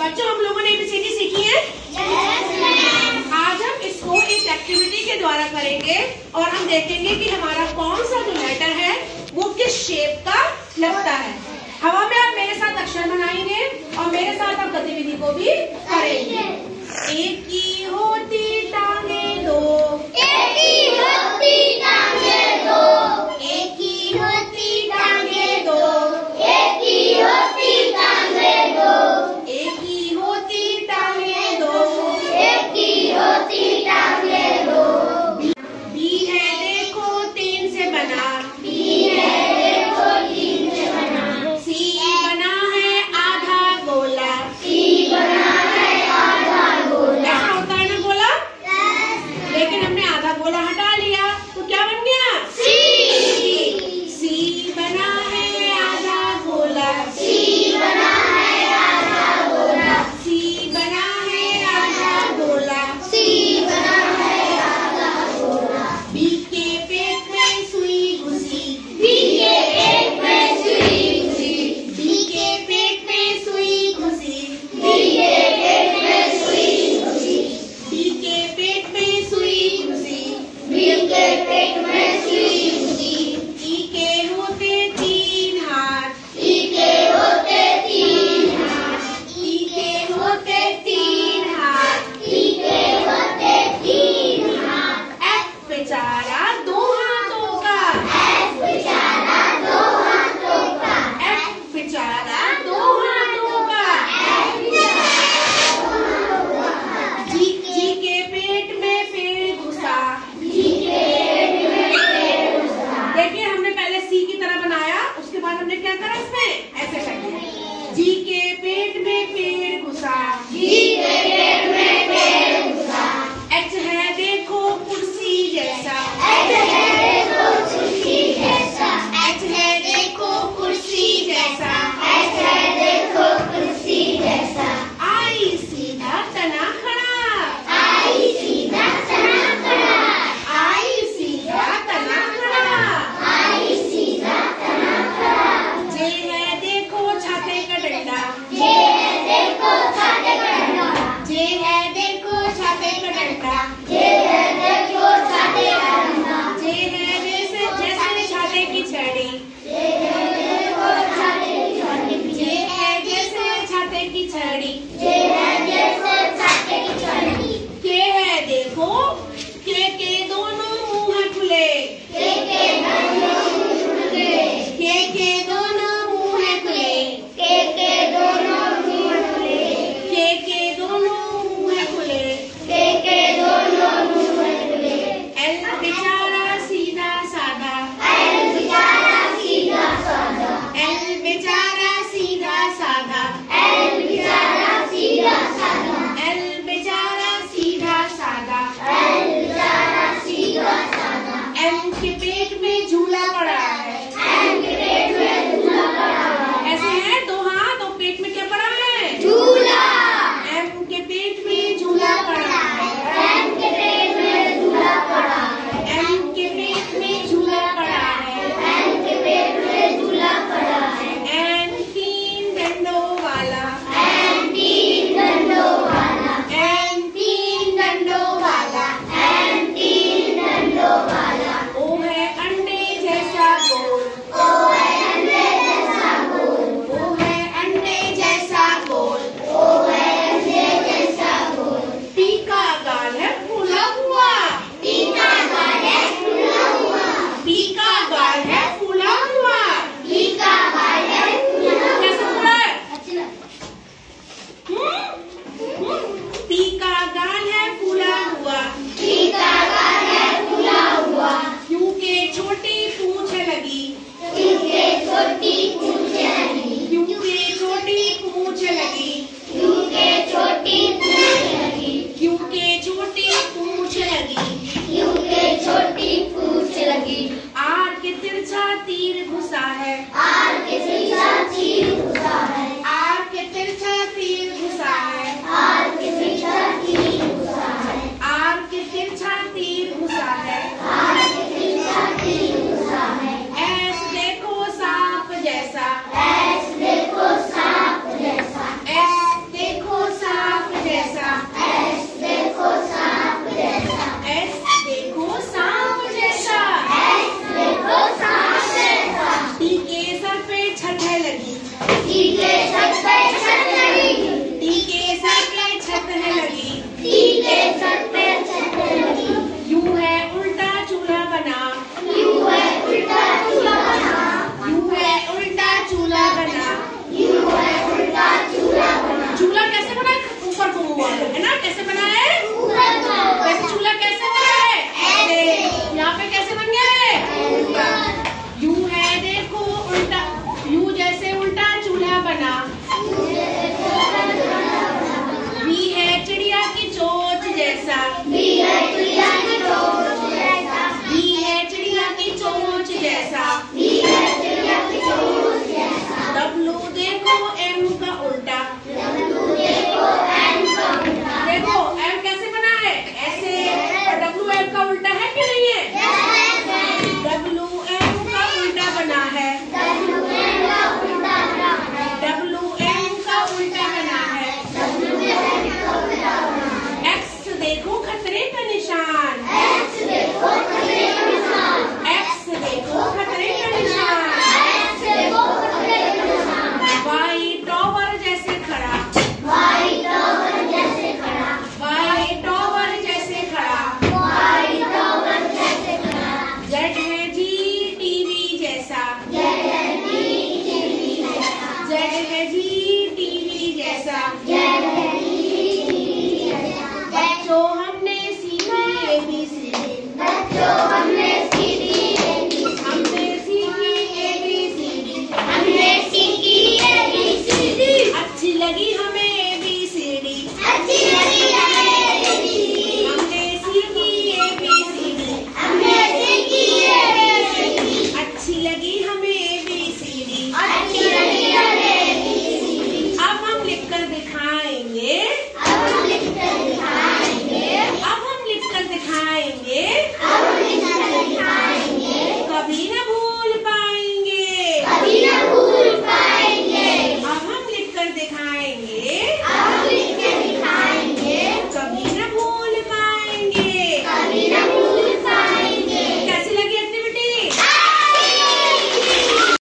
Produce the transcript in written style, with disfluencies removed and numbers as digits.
बच्चों, हम लोगों ने ABCD सीखी है। आज हम इसको एक एक्टिविटी के द्वारा करेंगे और हम देखेंगे कि हमारा कौन सा जो लेटर है वो किस शेप का लगता है। हवा में आप मेरे साथ अक्षर बनाएंगे और मेरे साथ आप गतिविधि को भी करेंगे। एक की होती टांगे दो, एक की होती टांगे दो, एक की होती टांगे दो, एक की होती टांगे दो, एक की होती टांगे दो, एक की होती टांगे दो। बी है देखो तीन से बना, बी है देखो तीन से बना। सी बना है आधा गोला, सी बना है आधा गोला। ऐसा होता है ना गोला? लेकिन हमने आधा गोला हटा लिया तो क्या बन गया? सी। सी बना है आधा गोला, सी बना है आधा गोला, सी बना है आधा गोला, सी बना है आधा गोला। बी के पेट में सुई घुसी, बी के पेट में सुई घुसी, बी के पेट में सुई घुसी, बी के पेट में सुई घुसी, बी के पेट में सुई घुसी, बी के पेट में सुई घुसी। ई के होते तीन हाथ, ई के होते तीन हाथ, ई के होते तीन हाथ, ई के होते तीन हाथ। एफ बेचारा दो हाथों का, एफ बेचारा दो हाथों का, एफ बेचारा दो हाथों का, एफ बेचारा दो हाथों का। जी के पेट में पेड़ घुसा, जी के पेट में पेड़ घुसा। देखिए, हमने पहले सी की तरह बनाया, उसके बाद हमने क्या करा इसमें ऐसे कर दिया। जी के पेट में पेड़ घुसा, जी के पेट में पेड़ घुसा। एच है देखो कुर्सी जैसा, एच है देखो कुर्सी जैसा, एच है देखो कुर्सी जैसा, एच है देखो कुर्सी जैसा। आई सीधा तना खड़ा, आई सीधा तना खड़ा, आई सीधा तना खड़ा, आई सीधा तना खड़ा। जे है देखो छाते का डंडा, जे है देखो छाते का डंडा, जे है देखो छाते का डंडा, जे है देखो छाते का डंडा। जे है जैसे छाते की छड़ी, जे है देखो छाते की छड़ी, जे है जैसे छाते की छड़ी, जे है जैसे छाते की छड़ी। के है देखो, के दोनों मुंह खुले, के दोनों मुंह खुले, के दोनों मुंह खुले, के दोनों मुंह खुले, के दोनों मुंह खुले, के दोनों मुंह खुले। एल बेचारा सीधा साधा, एल बेचारा सीधा साधा, एल बेचारा सीधा साधा, एल बेचारा सीधा आएंगे